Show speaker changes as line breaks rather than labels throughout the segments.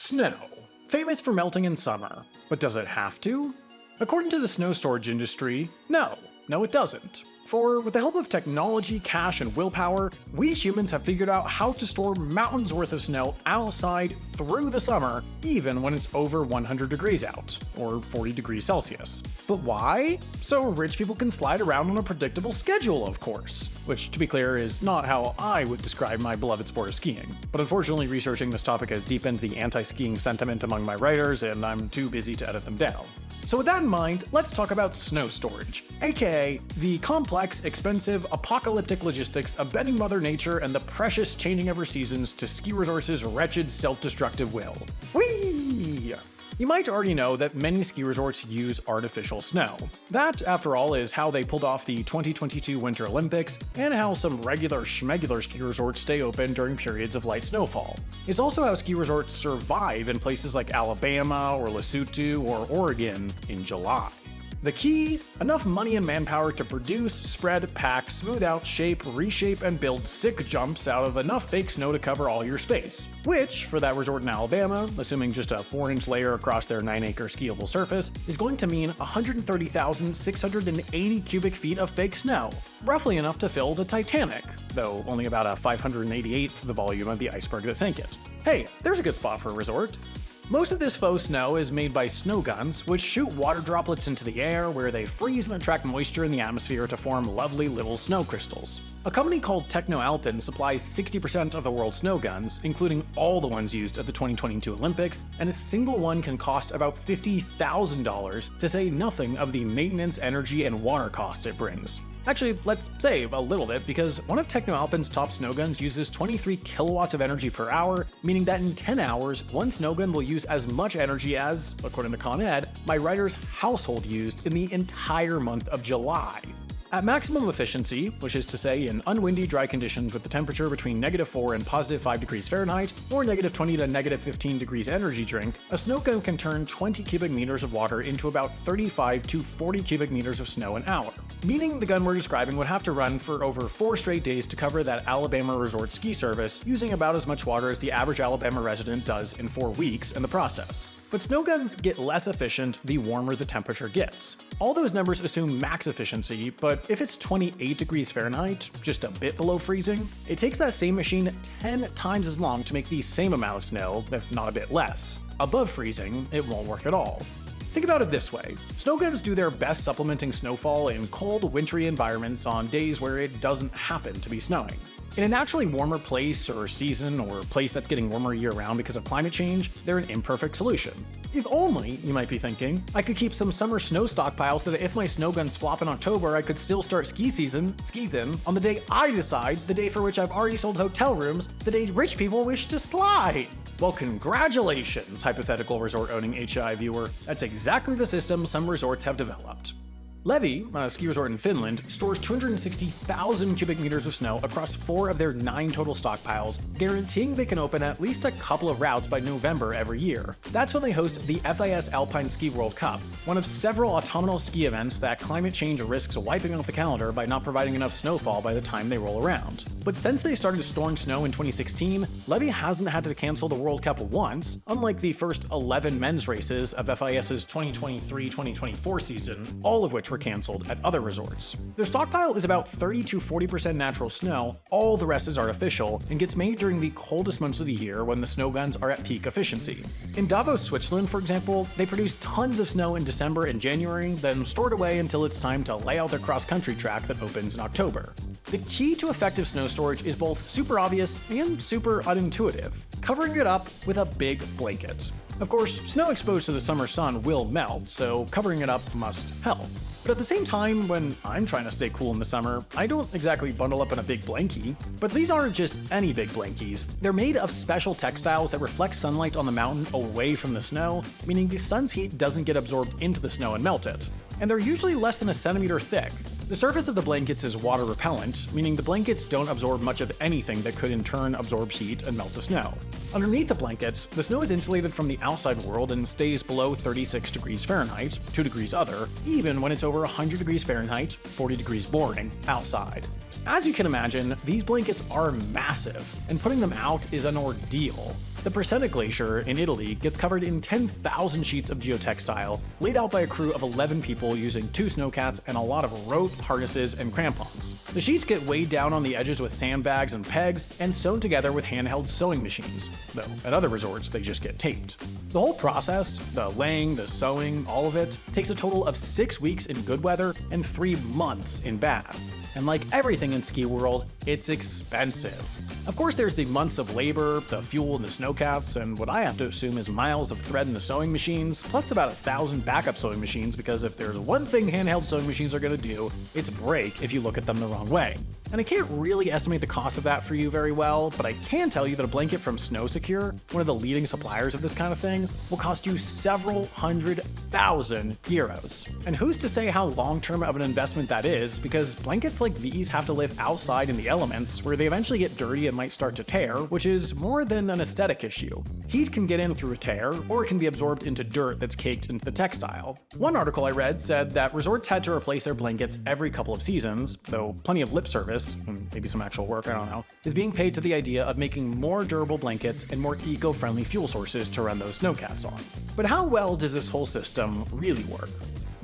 Snow. Famous for melting in summer. But does it have to? According to the snow storage industry, no. No, it doesn't. For with the help of technology, cash, and willpower, we humans have figured out how to store mountains worth of snow outside through the summer, even when it's over 100 degrees out, or 40 degrees Celsius. But why? So rich people can slide around on a predictable schedule, of course. Which, to be clear, is not how I would describe my beloved sport of skiing. But unfortunately, researching this topic has deepened the anti-skiing sentiment among my writers, and I'm too busy to edit them down. So with that in mind, let's talk about snow storage, aka the complex, expensive, apocalyptic logistics of bending Mother Nature and the precious changing of her seasons to ski resorts' wretched, self-destructive will. Whee! You might already know that many ski resorts use artificial snow. That, after all, is how they pulled off the 2022 Winter Olympics, and how some regular schmegular ski resorts stay open during periods of light snowfall. It's also how ski resorts survive in places like Alabama or Lesotho or Oregon in July. The key? Enough money and manpower to produce, spread, pack, smooth out, shape, reshape, and build sick jumps out of enough fake snow to cover all your space. Which, for that resort in Alabama, assuming just a 4-inch layer across their 9-acre skiable surface, is going to mean 130,680 cubic feet of fake snow. Roughly enough to fill the Titanic, though only about a 588th the volume of the iceberg that sank it. Hey, there's a good spot for a resort. Most of this faux snow is made by snow guns, which shoot water droplets into the air where they freeze and attract moisture in the atmosphere to form lovely little snow crystals. A company called Techno-Alpin supplies 60% of the world's snow guns, including all the ones used at the 2022 Olympics, and a single one can cost about $50,000, to say nothing of the maintenance, energy, and water costs it brings. Actually, let's save a little bit because one of Techno-Alpin's top snow guns uses 23 kilowatts of energy per hour, meaning that in 10 hours, one snow gun will use as much energy as, according to Con Ed, my writer's household used in the entire month of July. At maximum efficiency, which is to say in unwindy, dry conditions with the temperature between -4 and +5 degrees Fahrenheit, or -20 to -15 degrees energy drink, a snow gun can turn 20 cubic meters of water into about 35 to 40 cubic meters of snow an hour. Meaning the gun we're describing would have to run for over 4 straight days to cover that Alabama resort ski service, using about as much water as the average Alabama resident does in 4 weeks in the process. But snow guns get less efficient the warmer the temperature gets. All those numbers assume max efficiency, but if it's 28 degrees Fahrenheit, just a bit below freezing, it takes that same machine 10 times as long to make the same amount of snow, if not a bit less. Above freezing, it won't work at all. Think about it this way. Snow guns do their best supplementing snowfall in cold, wintry environments on days where it doesn't happen to be snowing. In a naturally warmer place or season or place that's getting warmer year-round because of climate change, they're an imperfect solution. If only, you might be thinking, I could keep some summer snow stockpiles so that if my snow guns flop in October, I could still start skis in, on the day I decide, the day for which I've already sold hotel rooms, the day rich people wish to slide. Well, congratulations, hypothetical resort-owning HI viewer. That's exactly the system some resorts have developed. Levi, a ski resort in Finland, stores 260,000 cubic meters of snow across 4 of their 9 total stockpiles, guaranteeing they can open at least a couple of routes by November every year. That's when they host the FIS Alpine Ski World Cup, one of several autumnal ski events that climate change risks wiping off the calendar by not providing enough snowfall by the time they roll around. But since they started storing snow in 2016, Levi hasn't had to cancel the World Cup once, unlike the first 11 men's races of FIS's 2023-2024 season, all of which were canceled at other resorts. Their stockpile is about 30 to 40% natural snow, all the rest is artificial, and gets made during the coldest months of the year when the snow guns are at peak efficiency. In Davos, Switzerland, for example, they produce tons of snow in December and January, then store it away until it's time to lay out their cross-country track that opens in October. The key to effective snow storage is both super obvious and super unintuitive: covering it up with a big blanket. Of course, snow exposed to the summer sun will melt, so covering it up must help. But at the same time, when I'm trying to stay cool in the summer, I don't exactly bundle up in a big blankie. But these aren't just any big blankies. They're made of special textiles that reflect sunlight on the mountain away from the snow, meaning the sun's heat doesn't get absorbed into the snow and melt it. And they're usually less than a centimeter thick. The surface of the blankets is water repellent, meaning the blankets don't absorb much of anything that could in turn absorb heat and melt the snow. Underneath the blankets, the snow is insulated from the outside world and stays below 36 degrees Fahrenheit, 2 degrees other, even when it's over 100 degrees Fahrenheit, 40 degrees boring, outside. As you can imagine, these blankets are massive, and putting them out is an ordeal. The Persenica Glacier in Italy gets covered in 10,000 sheets of geotextile, laid out by a crew of 11 people using 2 snowcats and a lot of rope, harnesses, and crampons. The sheets get weighed down on the edges with sandbags and pegs and sewn together with handheld sewing machines, though at other resorts they just get taped. The whole process, the laying, the sewing, all of it, takes a total of 6 weeks in good weather and 3 months in bad. And like everything in ski world, it's expensive. Of course, there's the months of labor, the fuel and the snowcats, and what I have to assume is miles of thread in the sewing machines, plus about 1,000 backup sewing machines, because if there's one thing handheld sewing machines are gonna do, it's break if you look at them the wrong way. And I can't really estimate the cost of that for you very well, but I can tell you that a blanket from Snow Secure, one of the leading suppliers of this kind of thing, will cost you several €100,000. And who's to say how long-term of an investment that is, because blankets like these have to live outside in the elements, where they eventually get dirty and might start to tear, which is more than an aesthetic issue. Heat can get in through a tear, or it can be absorbed into dirt that's caked into the textile. One article I read said that resorts had to replace their blankets every couple of seasons, though plenty of lip service, and maybe some actual work, I don't know, is being paid to the idea of making more durable blankets and more eco-friendly fuel sources to run those snowcats on. But how well does this whole system really work?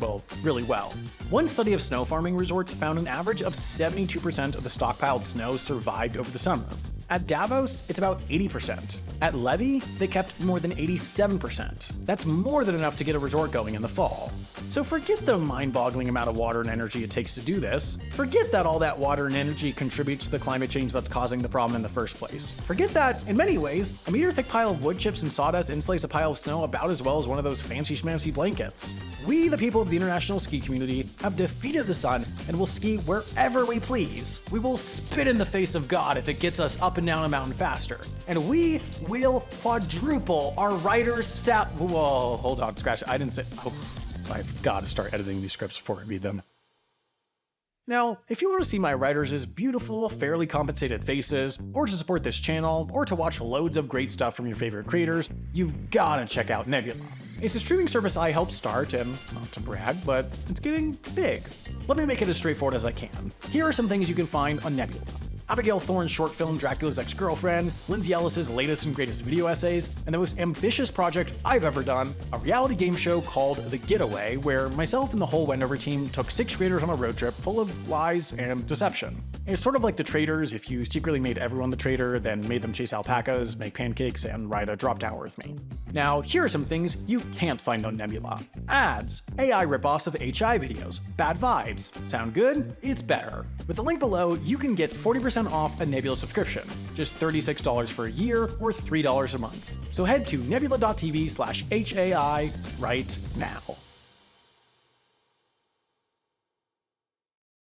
Well, really well. One study of snow farming resorts found an average of 72% of the stockpiled snow survived over the summer. At Davos, it's about 80%. At Levy, they kept more than 87%. That's more than enough to get a resort going in the fall. So forget the mind-boggling amount of water and energy it takes to do this. Forget that all that water and energy contributes to the climate change that's causing the problem in the first place. Forget that, in many ways, a meter-thick pile of wood chips and sawdust insulates a pile of snow about as well as one of those fancy-schmancy blankets. We, the people of the international ski community, have defeated the sun and will ski wherever we please. We will spit in the face of God if it gets us up and down a mountain faster. And we will quadruple our writers' Whoa, hold on, scratch it. I didn't say. Oh, I've got to start editing these scripts before I read them. Now, if you want to see my writers' beautiful, fairly compensated faces, or to support this channel, or to watch loads of great stuff from your favorite creators, you've gotta check out Nebula. It's a streaming service I helped start, and not to brag, but it's getting big. Let me make it as straightforward as I can. Here are some things you can find on Nebula. Abigail Thorne's short film Dracula's Ex-Girlfriend, Lindsay Ellis's latest and greatest video essays, and the most ambitious project I've ever done, a reality game show called The Getaway, where myself and the whole Wendover team took 6 creators on a road trip full of lies and deception. It's sort of like The Traders if you secretly made everyone the traitor, then made them chase alpacas, make pancakes, and ride a drop tower with me. Now, here are some things you can't find on Nebula. Ads, AI ripoffs of HI videos, bad vibes. Sound good? It's better. With the link below, you can get 40% off a Nebula subscription, just $36 for a year or $3 a month. So head to nebula.tv/HAI right now.